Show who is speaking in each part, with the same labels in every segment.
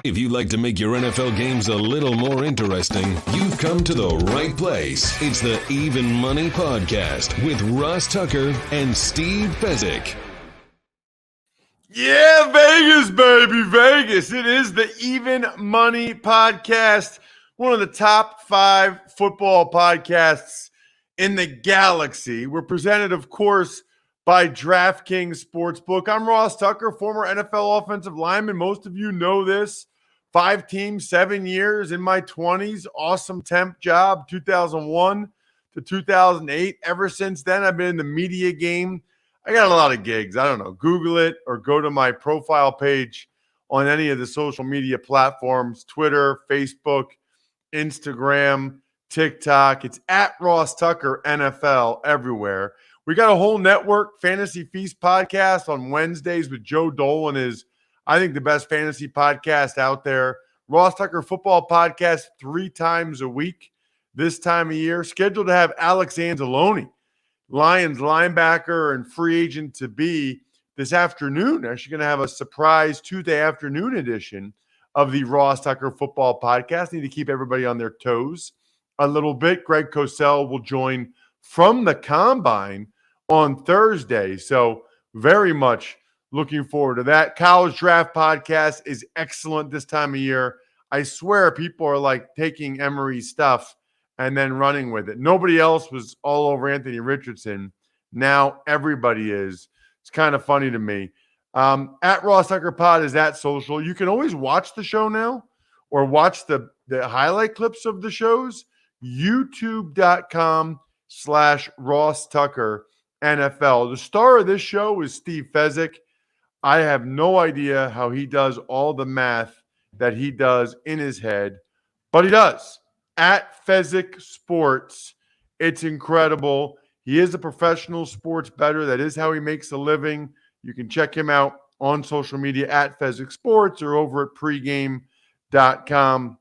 Speaker 1: If you'd like to make your NFL games a little more interesting, you've come to the right place. It's the Even Money Podcast with Ross Tucker and Steve Fezzik.
Speaker 2: Yeah, Vegas, baby, Vegas. It is the Even Money Podcast, one of the top 5 football podcasts in the galaxy. We're presented, of course, by DraftKings Sportsbook. I'm Ross Tucker, former NFL offensive lineman. Most of you know this. 5 teams, 7 years in my 20s. Awesome temp job, 2001 to 2008. Ever since then, I've been in the media game. I got a lot of gigs. I don't know. Google it or go to my profile page on any of the social media platforms, Twitter, Facebook, Instagram, TikTok. It's at Ross Tucker NFL everywhere. We got a whole network, Fantasy Feast podcast on Wednesdays with Joe Dolan is, I think, the best fantasy podcast out there. Ross Tucker football podcast 3 times a week this time of year. Scheduled to have Alex Anzalone, Lions linebacker and free agent to be, this afternoon. Actually going to have a surprise Tuesday afternoon edition of the Ross Tucker football podcast. Need to keep everybody on their toes a little bit. Greg Cosell will join from the Combine on Thursday. So very much looking forward to that. College Draft Podcast is excellent this time of year. I swear people are like taking Emory's stuff and then running with it. Nobody else was all over Anthony Richardson. Now everybody is. It's kind of funny to me. At Ross Tucker Pod is at social. You can always watch the show now or watch the highlight clips of the shows. YouTube.com/Ross Tucker NFL. The star of this show is Steve Fezzik. I have no idea how he does all the math that he does in his head, but he does. At Fezzik Sports, it's incredible. He is a professional sports bettor. That is how he makes a living. You can check him out on social media at Fezzik Sports or over at pregame.com.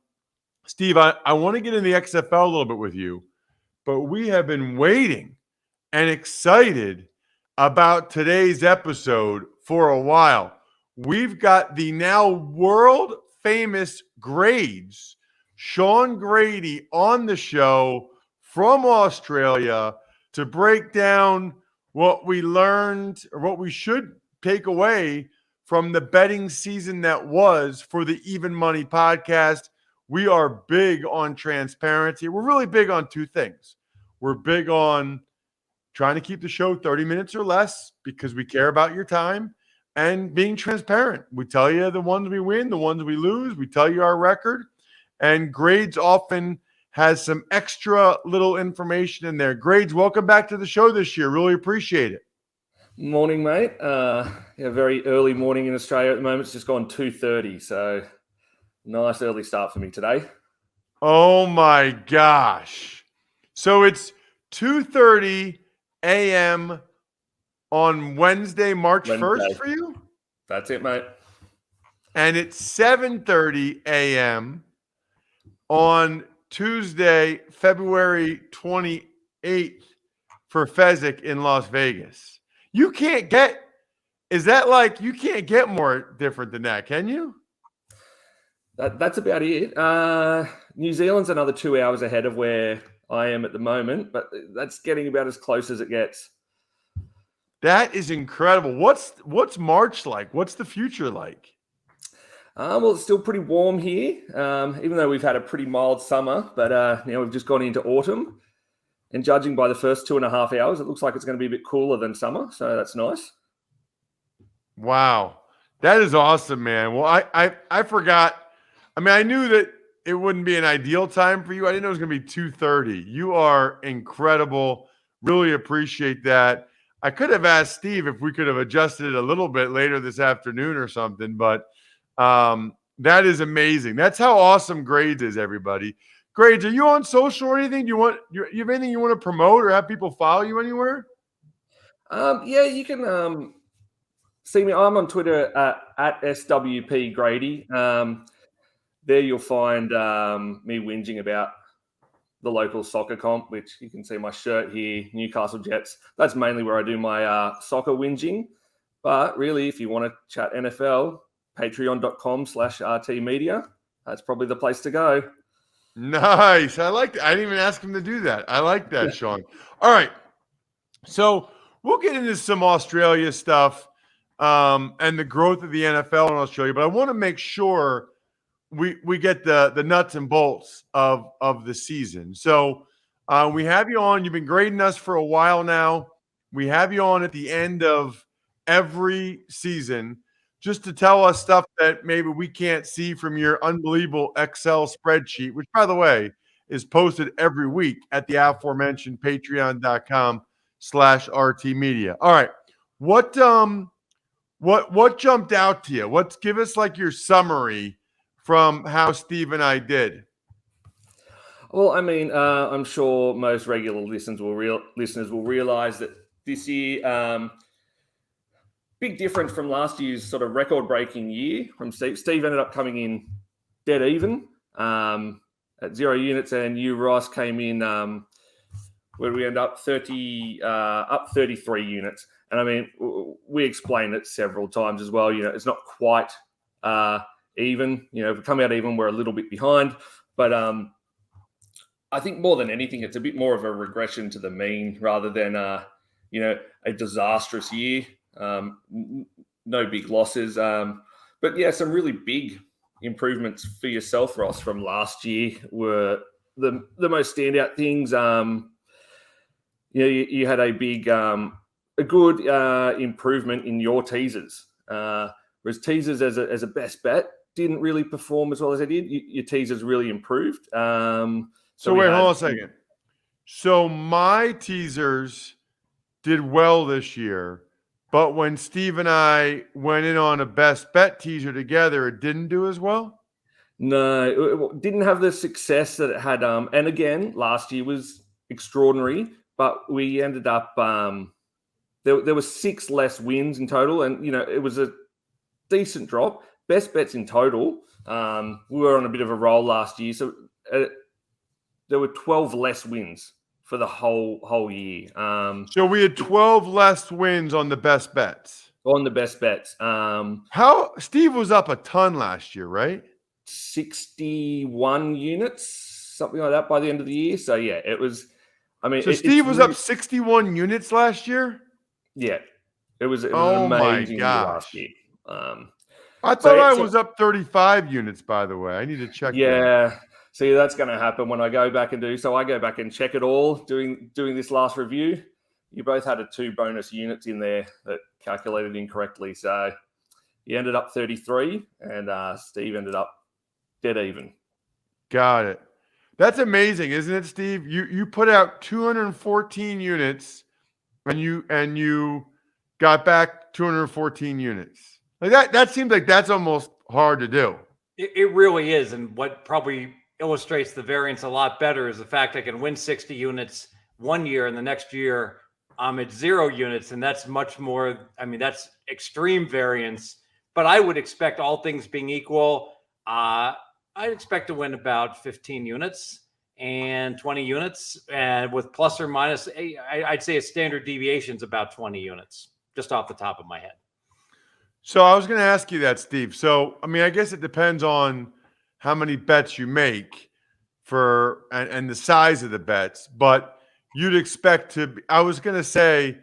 Speaker 2: Steve, I want to get in the XFL a little bit with you, but we have been waiting and excited about today's episode for a while. We've got the now world famous grades, Shaun Grady, on the show from Australia to break down what we learned or what we should take away from the betting season that was for the Even Money Podcast. We are big on transparency. We're really big on 2 things. We're big on trying to keep the show 30 minutes or less because we care about your time, and being transparent. We tell you the ones we win, the ones we lose. We tell you our record. And Grades often has some extra little information in there. Grades, welcome back to the show this year. Really appreciate it.
Speaker 3: Morning, mate. Very early morning in Australia at the moment. It's just gone 2:30, so nice early start for me today.
Speaker 2: Oh, my gosh. So it's 2:30 a.m. on Wednesday, March 1st for you?
Speaker 3: That's it, mate.
Speaker 2: And it's 7:30 a.m. on Tuesday, February 28th for Fezzik in Las Vegas. You can't get more different than that, can you?
Speaker 3: That's about it. New Zealand's another 2 hours ahead of where I am at the moment, but that's getting about as close as it gets.
Speaker 2: That is incredible. What's March like? What's the future like?
Speaker 3: Well, it's still pretty warm here, even though we've had a pretty mild summer. But we've just gone into autumn, and judging by the first 2.5 hours, it looks like it's going to be a bit cooler than summer. So that's nice.
Speaker 2: Wow, that is awesome, man. Well, I forgot. I mean, I knew that it wouldn't be an ideal time for you. I didn't know it was going to be 2:30. You are incredible. Really appreciate that. I could have asked Steve if we could have adjusted it a little bit later this afternoon or something, but that is amazing. That's how awesome Grades is, everybody. Grades, are you on social or anything? Do you have anything you want to promote or have people follow you anywhere?
Speaker 3: Yeah, you can see me. I'm on Twitter at SWP Grady. There you'll find me whinging about the local soccer comp, which you can see my shirt here, Newcastle Jets. That's mainly where I do my soccer whinging. But really, if you want to chat NFL, patreon.com/RTmedia. That's probably the place to go.
Speaker 2: Nice. I like that. I didn't even ask him to do that. I like that, Shaun. All right. So we'll get into some Australia stuff and the growth of the NFL in Australia, but I want to make sure we get the nuts and bolts of the season. So we have you on. You've been grading us for a while now. We have you on at the end of every season just to tell us stuff that maybe we can't see from your unbelievable Excel spreadsheet, which, by the way, is posted every week at the aforementioned patreon.com/RTmedia. All right. What jumped out to you? Give us like your summary from how Steve and I did.
Speaker 3: Well, I mean, I'm sure most regular listeners will realize that this year, big difference from last year's sort of record-breaking year from Steve. Steve ended up coming in dead even at 0 units, and you, Ross, came in where did we end up? Up 33 units. And I mean, we explained it several times as well. You know, it's not quite even. You know, if we come out even, we're a little bit behind. But I think more than anything, it's a bit more of a regression to the mean rather than a disastrous year. No big losses. But yeah, some really big improvements for yourself, Ross, from last year were the most standout things. You had a big, a good improvement in your teasers. Whereas teasers as a best bet didn't really perform as well as they did. Your teasers really improved.
Speaker 2: So wait, hold on a second. So my teasers did well this year, but when Steve and I went in on a best bet teaser together, it didn't do as well?
Speaker 3: No, it didn't have the success that it had. And again, last year was extraordinary, but we ended up, there were 6 less wins in total. And, you know, it was a decent drop. Best bets in total. We were on a bit of a roll last year. So there were 12 less wins for the whole year.
Speaker 2: So we had 12 less wins on the best bets.
Speaker 3: On the best bets.
Speaker 2: How Steve was up a ton last year, right?
Speaker 3: 61 units, something like that by the end of the year. So yeah, it was. I mean,
Speaker 2: so Steve was up 61 units last year.
Speaker 3: Yeah, it was an amazing year last year.
Speaker 2: I thought I was up 35 units. By the way, I need to check.
Speaker 3: Yeah.
Speaker 2: That.
Speaker 3: See, that's going to happen when I go back and do. So I go back and check it all. Doing this last review, you both had 2 bonus units in there that calculated incorrectly. So you ended up 33, and Steve ended up dead even.
Speaker 2: Got it. That's amazing, isn't it, Steve? You put out 214 units, and you got back 214 units. Like that seems like that's almost hard to do.
Speaker 4: It really is, and what probably illustrates the variance a lot better is the fact I can win 60 units one year, and the next year I'm at 0 units, and that's much more. I mean, that's extreme variance. But I would expect, all things being equal, I'd expect to win about 15 units and 20 units, and with plus or minus, I'd say a standard deviation is about 20 units, just off the top of my head.
Speaker 2: So I was going to ask you that, Steve. So, I mean, I guess it depends on how many bets you make and the size of the bets, but you'd expect to – I was going to say,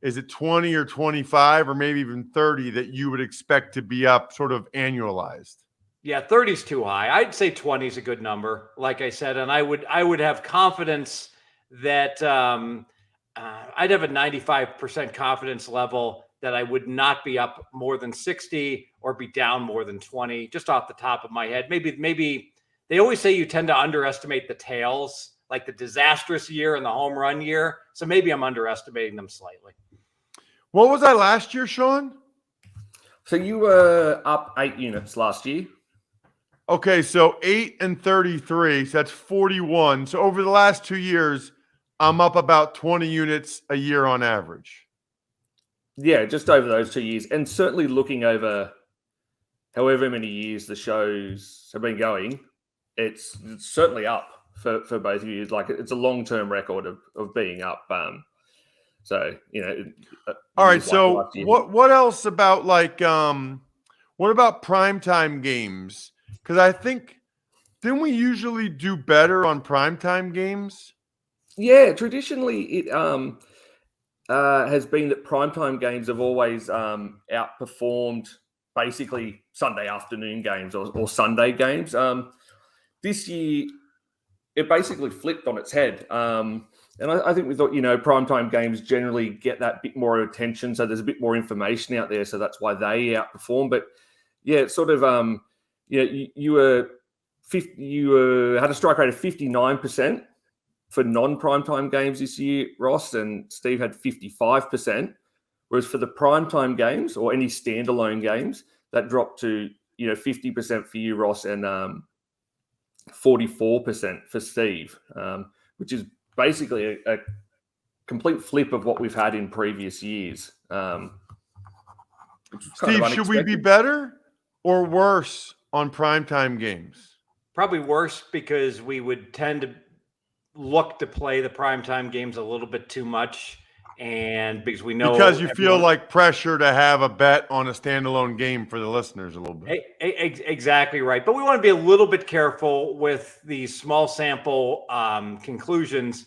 Speaker 2: is it 20 or 25 or maybe even 30 that you would expect to be up sort of annualized?
Speaker 4: Yeah, 30 is too high. I'd say 20 is a good number, like I said, and I would have confidence that I'd have a 95% confidence level that I would not be up more than 60 or be down more than 20, just off the top of my head. Maybe they always say you tend to underestimate the tails, like the disastrous year and the home run year. So maybe I'm underestimating them slightly.
Speaker 2: What was I last year, Shaun?
Speaker 3: So you were up 8 units last year.
Speaker 2: Okay, so 8 and 33, so that's 41. So over the last 2 years, I'm up about 20 units a year on average.
Speaker 3: Yeah, just over those 2 years. And certainly looking over however many years the shows have been going, it's certainly up for both of you. Like, it's a long-term record of being up. So, you know.
Speaker 2: All right, so what else about, like, What about primetime games? Because I think, didn't we usually do better on primetime games?
Speaker 3: Yeah, traditionally it has been that primetime games have always outperformed basically Sunday afternoon games or Sunday games. This year, it basically flipped on its head. And I think we thought, primetime games generally get that bit more attention. So there's a bit more information out there. So that's why they outperform. But yeah, it's sort of, you had a strike rate of 59% for non-primetime games this year, Ross, and Steve had 55%. Whereas for the primetime games or any standalone games, that dropped to, 50% for you, Ross, and 44% for Steve, which is basically a complete flip of what we've had in previous years.
Speaker 2: Steve, should we be better or worse on primetime games?
Speaker 4: Probably worse because we would tend to look to play the primetime games a little bit too much. And because we know,
Speaker 2: because you feel like pressure to have a bet on a standalone game for the listeners a little bit.
Speaker 4: Exactly right. But we want to be a little bit careful with these small sample conclusions.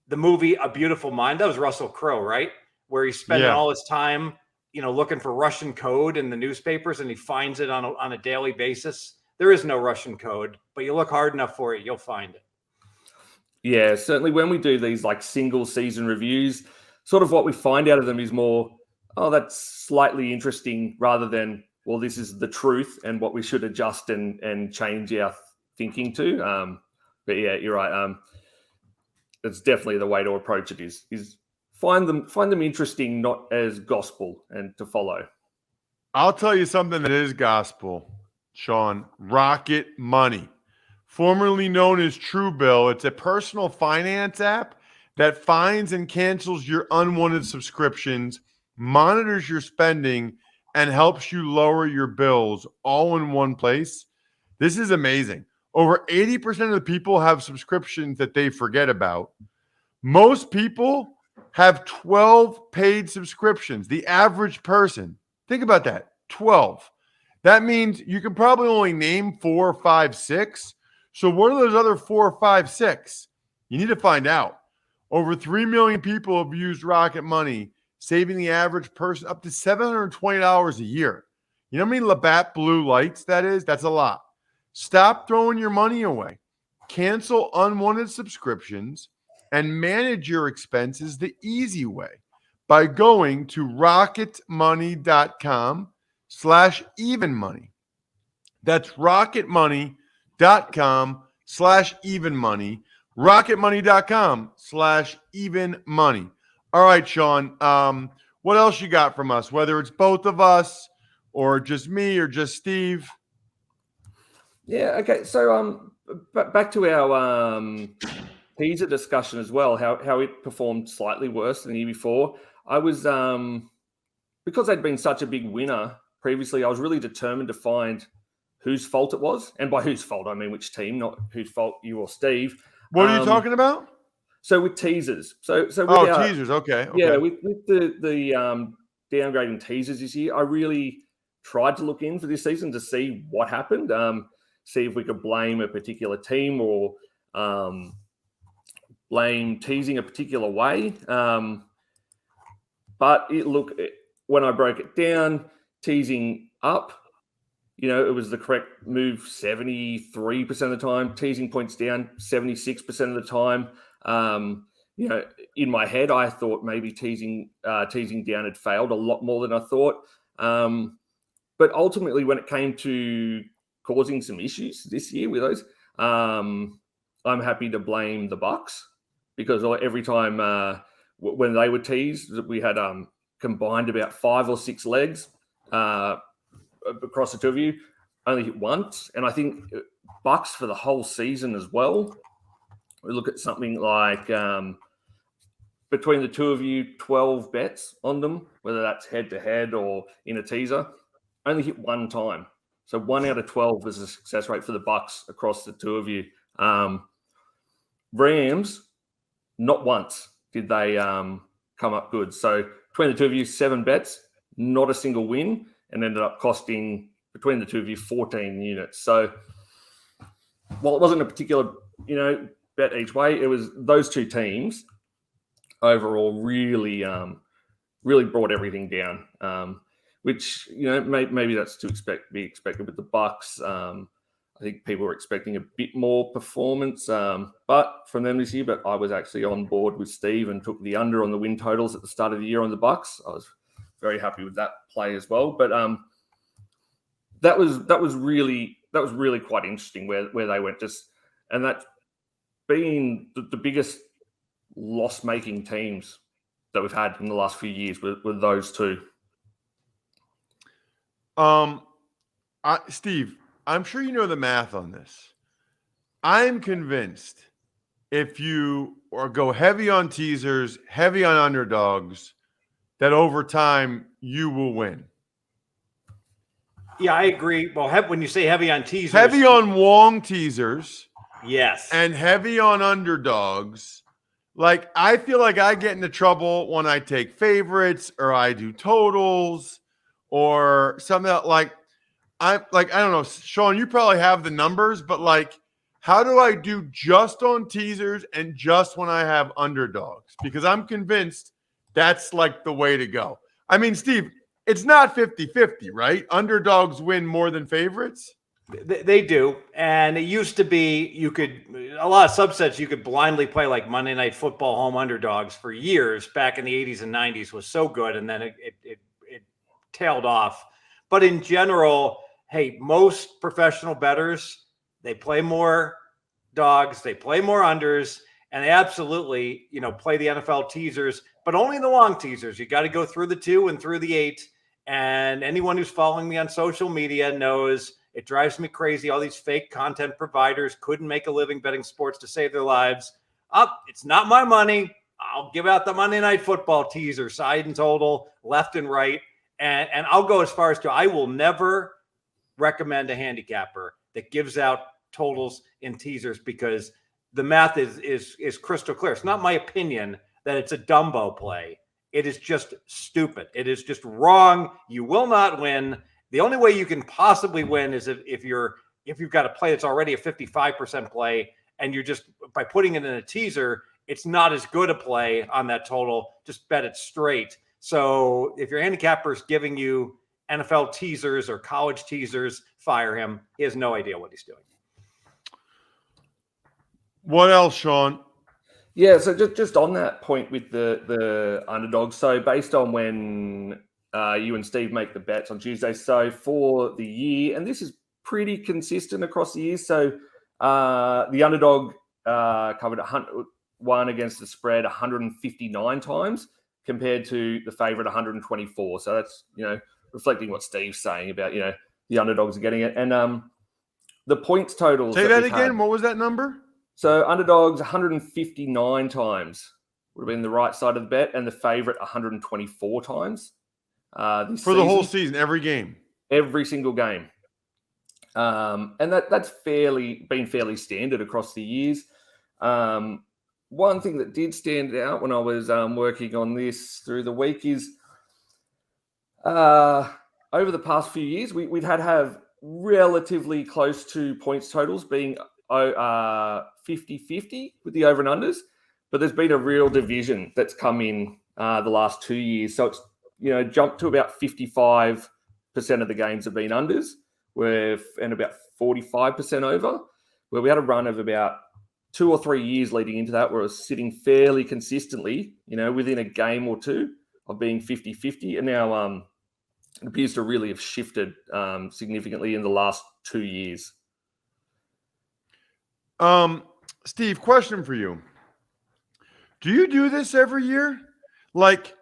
Speaker 4: The movie A Beautiful Mind, that was Russell Crowe, right? Where he's spending all his time, looking for Russian code in the newspapers, and he finds it on a daily basis. There is no Russian code, but you look hard enough for it, you'll find it.
Speaker 3: Yeah, certainly when we do these like single season reviews, sort of what we find out of them is more, that's slightly interesting rather than, well, this is the truth and what we should adjust and change our thinking to. But yeah, you're right. It's definitely the way to approach it is find them interesting, not as gospel and to follow.
Speaker 2: I'll tell you something that is gospel, Shaun. Rocket Money, formerly known as Truebill. It's a personal finance app that finds and cancels your unwanted subscriptions, monitors your spending, and helps you lower your bills all in one place. This is amazing. Over 80% of the people have subscriptions that they forget about. Most people have 12 paid subscriptions. The average person, think about that, 12. That means you can probably only name 4, 5, 6. So what are those other 4, 5, 6? You need to find out. Over 3 million people have used Rocket Money, saving the average person up to $720 a year. You know how many Labatt Blue Lights that is? That's a lot. Stop throwing your money away. Cancel unwanted subscriptions and manage your expenses the easy way by going to rocketmoney.com/evenmoney. That's rocketmoney.com/evenmoney. rocketmoney.com/evenmoney. All right, Shaun. What else you got from us? Whether it's both of us or just me or just Steve.
Speaker 3: Yeah. Okay. So back to our teaser discussion as well. How it performed slightly worse than the year before. I was because they'd been such a big winner previously. I was really determined to find whose fault it was, and by whose fault I mean which team, not whose fault you or Steve.
Speaker 2: What are you talking about?
Speaker 3: So with teasers. So with
Speaker 2: teasers. Okay.
Speaker 3: Yeah, with the downgrading teasers this year, I really tried to look in for this season to see what happened. See if we could blame a particular team or blame teasing a particular way. But when I broke it down, teasing up, it was the correct move 73% of the time. Teasing points down 76% of the time. In my head, I thought maybe teasing down had failed a lot more than I thought. But ultimately, when it came to causing some issues this year with those, I'm happy to blame the Bucks because every time when they were teased, we had combined about 5 or 6 legs across the two of you, only hit once. And I think Bucks for the whole season as well. We look at something like between the two of you, 12 bets on them, whether that's head-to-head or in a teaser, only hit one time. So 1 out of 12 is a success rate for the Bucks across the two of you. Rams, not once did they come up good. So between the two of you, 7 bets, not a single win, and ended up costing between the two of you, 14 units. So while it wasn't a particular, bet each way, it was those two teams overall really brought everything down, which, maybe that's be expected with the Bucks. I think people were expecting a bit more performance, but from them this year. But I was actually on board with Steve and took the under on the win totals at the start of the year on the Bucks. I was very happy with that play as well. But that was really quite interesting where they went, and that being the biggest loss-making teams that we've had in the last few years were those two.
Speaker 2: Steve, I'm sure you know the math on this. I'm convinced if you go heavy on teasers, heavy on underdogs, that over time you will win.
Speaker 4: Yeah, I agree. Well, when you say heavy on teasers,
Speaker 2: heavy on Wong teasers,
Speaker 4: yes,
Speaker 2: and heavy on underdogs. Like, I feel like I get into trouble when I take favorites or I do totals or something like. I don't know, Shaun, you probably have the numbers, but like, how do I do just on teasers and just when I have underdogs? Because I'm convinced that's like the way to go. I mean, Steve, it's not 50-50, right? Underdogs win more than favorites.
Speaker 4: They do. And it used to be a lot of subsets you could blindly play, like Monday Night Football home underdogs for years back in the 80s and 90s was so good. And then it tailed off. But in general, hey, most professional bettors, they play more dogs, they play more unders, and they absolutely, play the NFL teasers, but only the long teasers. You got to go through the 2 and through the 8. And anyone who's following me on social media knows it drives me crazy. All these fake content providers couldn't make a living betting sports to save their lives. It's not my money. I'll give out the Monday Night Football teaser, side and total, left and right. And I'll go as far as I will never recommend a handicapper that gives out totals in teasers, because the math is crystal clear. It's not my opinion that it's a Dumbo play. It is just stupid. It is just wrong. You will not win. The only way you can possibly win is if you've got a play that's already a 55% play, and you're just, by putting it in a teaser, it's not as good a play on that total. Just bet it straight. So if your handicapper is giving you NFL teasers or college teasers, fire him. He has no idea what he's doing.
Speaker 2: What else, Shaun?
Speaker 3: Yeah, so just on that point with the underdogs. So based on when you and Steve make the bets on Tuesday, so for the year, and this is pretty consistent across the years. So the underdog covered 101 against the spread 159 times compared to the favorite 124. So that's, reflecting what Steve's saying about, the underdogs are getting it. And the points totals.
Speaker 2: Say that again. What was that number?
Speaker 3: So underdogs 159 times would have been the right side of the bet, and the favorite 124 times.
Speaker 2: For the whole season, every game.
Speaker 3: Every single game. And that's been fairly standard across the years. One thing that did stand out when I was working on this through the week is over the past few years, we'd had to have relatively close to points totals being 50-50 with the over and unders, but there's been a real division that's come in the last 2 years. So it's, jumped to about 55% of the games have been unders, and about 45% over, where we had a run of about 2 or 3 years leading into that, where it was sitting fairly consistently, within a game or two of being 50-50. And now it appears to really have shifted significantly in the last 2 years.
Speaker 2: Steve, question for you. Do you do this every year? Like,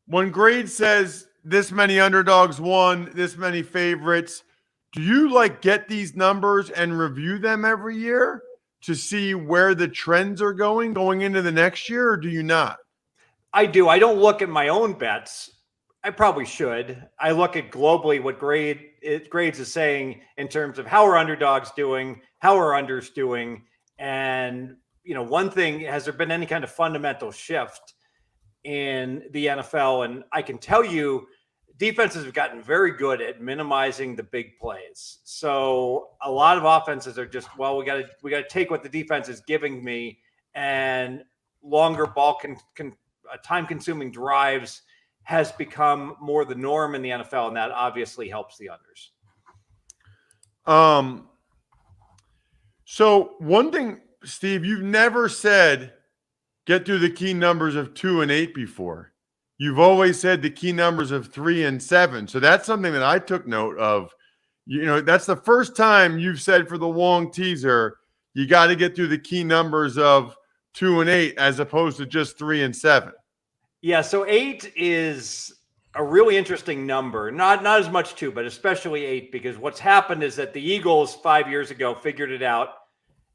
Speaker 2: when Grade says this many underdogs won, this many favorites, do you get these numbers and review them every year to see where the trends are going into the next year, or do you not?
Speaker 4: I do. I don't look at my own bets. I probably should. I look at globally what Grades is saying in terms of how are underdogs doing, how are unders doing. And, one thing, has there been any kind of fundamental shift in the NFL? And I can tell you defenses have gotten very good at minimizing the big plays. So a lot of offenses are just, well, we got to take what the defense is giving me, and longer ball time-consuming drives has become more the norm in the NFL, and that obviously helps the unders.
Speaker 2: So one thing, Steve, you've never said get through the key numbers of 2 and 8 before. You've always said the key numbers of 3 and 7. So that's something that I took note of. That's the first time you've said for the long teaser, you got to get through the key numbers of 2 and 8 as opposed to just 3 and 7.
Speaker 4: Yeah, so 8 is a really interesting number. Not as much 2, but especially 8, because what's happened is that the Eagles 5 years ago figured it out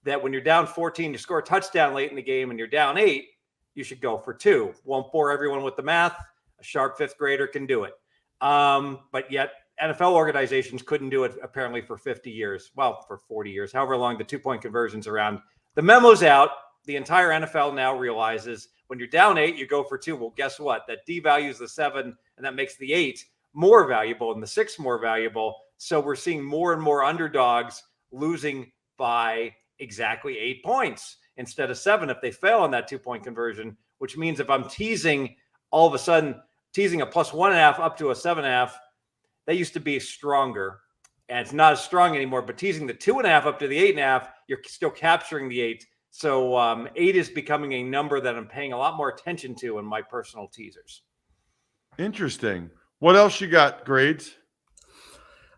Speaker 4: that when you're down 14, you score a touchdown late in the game and you're down 8, you should go for 2. Won't bore everyone with the math. A sharp fifth grader can do it. But yet NFL organizations couldn't do it apparently for 50 years. Well, for 40 years, however long the 2-point conversion's around. The memo's out. The entire NFL now realizes when you're down 8, you go for 2. Well, guess what? That devalues the 7, and that makes the 8 more valuable and the 6 more valuable. So we're seeing more and more underdogs losing by exactly 8 points instead of 7 if they fail on that 2-point conversion, which means if I'm teasing all of a sudden, teasing a +1.5 up to a 7.5, that used to be stronger. And it's not as strong anymore, but teasing the 2.5 up to the 8.5, you're still capturing the 8. So 8 is becoming a number that I'm paying a lot more attention to in my personal teasers.
Speaker 2: Interesting. What else you got, Grades?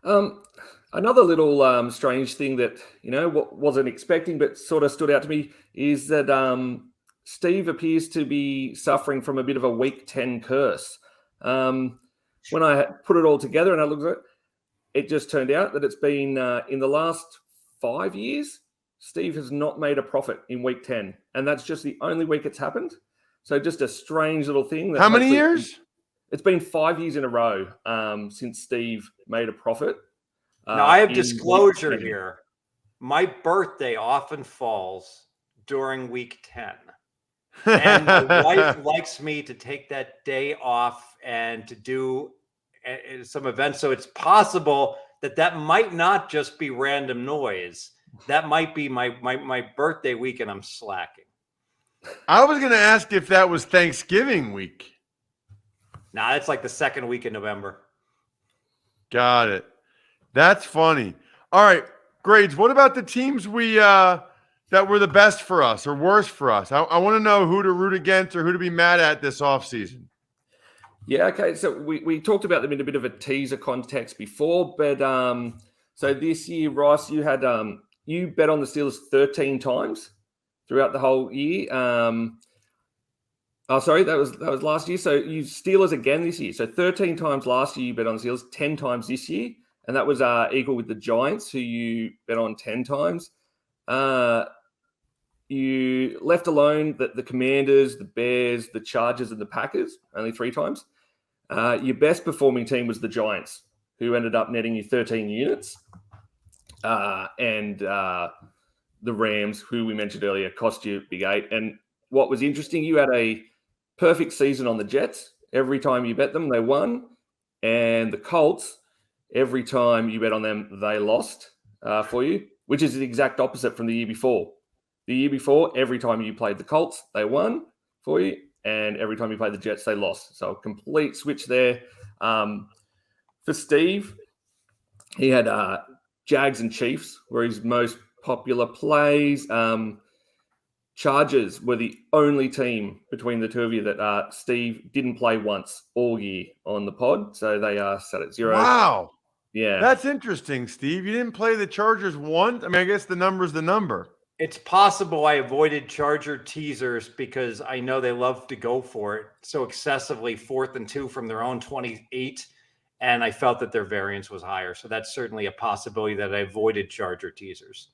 Speaker 3: Another little strange thing that, wasn't expecting but sort of stood out to me is that Steve appears to be suffering from a bit of a week 10 curse. When I put it all together and I looked at it, it just turned out that it's been in the last 5 years, Steve has not made a profit in week 10. And that's just the only week it's happened. So just a strange little thing.
Speaker 2: How many years?
Speaker 3: It's been 5 years in a row since Steve made a profit.
Speaker 4: Now, I have disclosure here. My birthday often falls during week 10. And my wife likes me to take that day off and to do some events. So it's possible that might not just be random noise. That might be my birthday week and I'm slacking.
Speaker 2: I was going to ask if that was Thanksgiving week.
Speaker 4: Nah, it's like the second week in November.
Speaker 2: Got it. That's funny. All right, Grades, what about the teams that were the best for us or worst for us? I want to know who to root against or who to be mad at this offseason.
Speaker 3: Yeah, okay. So we talked about them in a bit of a teaser context before, but so this year, Ross, you had you bet on the Steelers 13 times throughout the whole year. Sorry, that was last year. So you Steelers again this year. So 13 times last year you bet on the Steelers, 10 times this year. And that was equal with the Giants, who you bet on 10 times. You left alone the Commanders, the Bears, the Chargers, and the Packers, only 3 times. Your best performing team was the Giants, who ended up netting you 13 units. And the Rams, who we mentioned earlier, cost you big 8. And what was interesting, you had a perfect season on the Jets. Every time you bet them, they won. And the Colts, every time you bet on them, they lost for you, which is the exact opposite from the year before. The year before, every time you played the Colts, they won for you. And every time you played the Jets, they lost. So a complete switch there. For Steve, he had Jags and Chiefs were his most popular plays. Chargers were the only team between the two of you that Steve didn't play once all year on the pod. So they sat at 0.
Speaker 2: Wow.
Speaker 3: Yeah.
Speaker 2: That's interesting, Steve. You didn't play the Chargers once? I mean, I guess the number's the number.
Speaker 4: It's possible I avoided Charger teasers because I know they love to go for it so excessively, 4th and 2 from their own 28, and I felt that their variance was higher. So that's certainly a possibility that I avoided Charger teasers.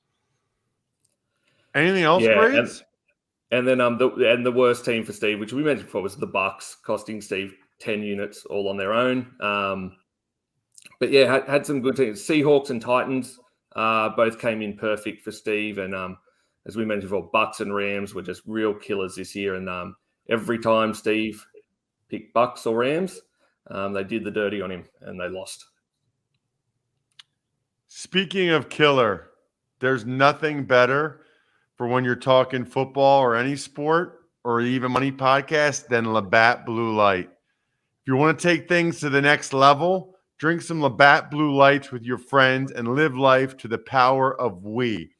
Speaker 2: Anything else, Grades?
Speaker 3: And then the worst team for Steve, which we mentioned before, was the Bucks, costing Steve 10 units all on their own. But yeah, had some good teams. Seahawks and Titans both came in perfect for Steve. And as we mentioned before, Bucks and Rams were just real killers this year. And every time Steve picked Bucks or Rams, they did the dirty on him and they lost.
Speaker 2: Speaking of killer, there's nothing better for when you're talking football or any sport or even money podcast than Labatt Blue Light. If you want to take things to the next level, drink some Labatt Blue Lights with your friends and live life to the power of we.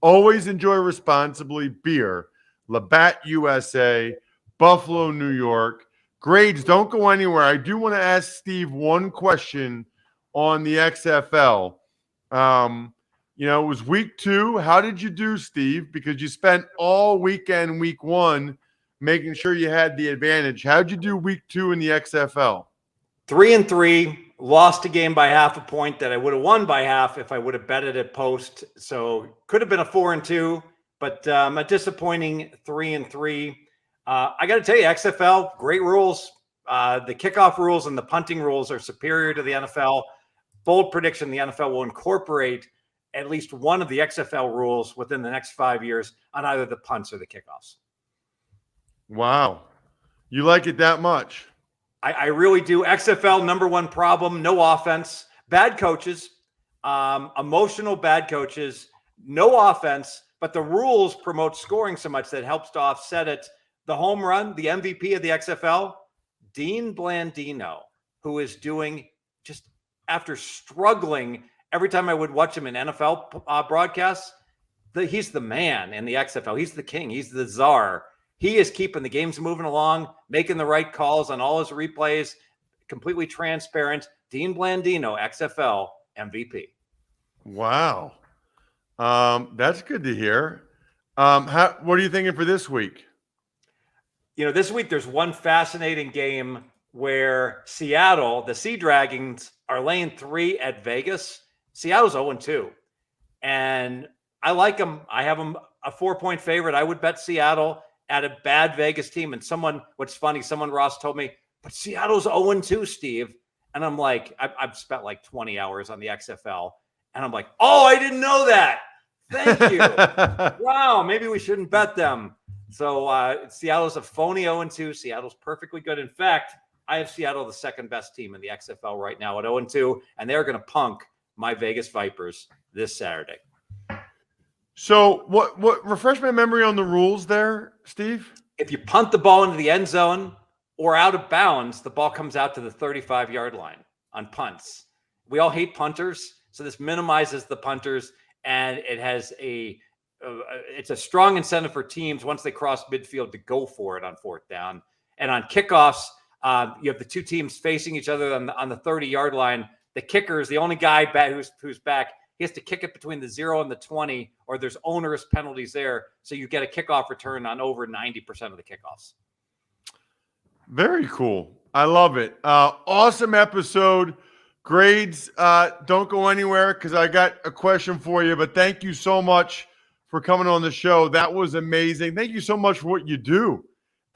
Speaker 2: Always enjoy responsibly. Beer, Labatt USA, Buffalo, New York. Grades, don't go anywhere. I do want to ask Steve one question on the XFL. It was week 2. How did you do, Steve? Because you spent all weekend, week 1, making sure you had the advantage. How'd you do week 2 in the XFL?
Speaker 4: 3-3, lost a game by half a point that I would have won by half if I would have betted at post. So could have been a 4-2, but a disappointing 3-3. I got to tell you, XFL, great rules. The kickoff rules and the punting rules are superior to the NFL. Bold prediction, the NFL will incorporate at least one of the XFL rules within the next 5 years on either the punts or the kickoffs. Wow.
Speaker 2: You like it that much?
Speaker 4: I really do. XFL, number one problem, no offense, bad coaches, emotional bad coaches, no offense, but the rules promote scoring so much that helps to offset it. The home run, the MVP of the XFL, Dean Blandino, who is doing just after struggling every time I would watch him in NFL broadcasts, he's the man in the XFL. He's the king. He's the czar. He is keeping the games moving along, making the right calls on all his replays, completely transparent. Dean Blandino, XFL MVP.
Speaker 2: Wow. That's good to hear. What are you thinking for this week?
Speaker 4: This week there's one fascinating game where Seattle, the Sea Dragons, are laying 3 at Vegas. Seattle's 0-2. And I like them. I have them a 4-point favorite. I would bet Seattle at a bad Vegas team. And what's funny, Ross told me, but Seattle's 0-2, Steve. And I'm like, I've spent like 20 hours on the XFL. And I'm like, oh, I didn't know that. Thank you. Wow, maybe we shouldn't bet them. So Seattle's a phony 0-2. Seattle's perfectly good. In fact, I have Seattle the second best team in the XFL right now at 0-2, and they're going to punk my Vegas Vipers this Saturday.
Speaker 2: So what refresh my memory on the rules there, Steve?
Speaker 4: If you punt the ball into the end zone or out of bounds, the ball comes out to the 35-yard line on punts. We all hate punters, so this minimizes the punters, and it has it's a strong incentive for teams once they cross midfield to go for it on 4th down. And on kickoffs, you have the two teams facing each other on the 30-yard line. The kicker is the only guy who's back. He has to kick it between the 0 and the 20, or there's onerous penalties there. So you get a kickoff return on over 90% of the kickoffs.
Speaker 2: Very cool. I love it. Awesome episode. Grades, don't go anywhere because I got a question for you, but thank you so much for coming on the show. That was amazing. Thank you so much for what you do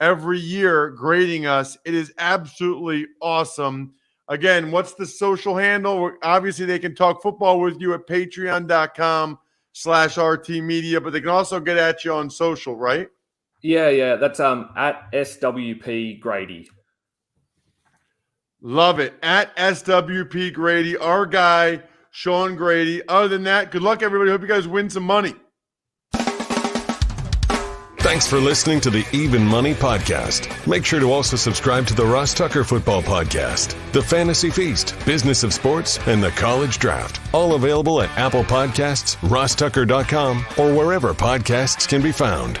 Speaker 2: every year grading us. It is absolutely awesome. Again, what's the social handle? Obviously, they can talk football with you at patreon.com/RT Media, but they can also get at you on social, right?
Speaker 3: Yeah. That's at SWP Grady.
Speaker 2: Love it. At SWP Grady, our guy, Shaun Grady. Other than that, good luck, everybody. Hope you guys win some money.
Speaker 1: Thanks for listening to the Even Money Podcast. Make sure to also subscribe to the Ross Tucker Football Podcast, The Fantasy Feast, Business of Sports, and The College Draft. All available at Apple Podcasts, rosstucker.com, or wherever podcasts can be found.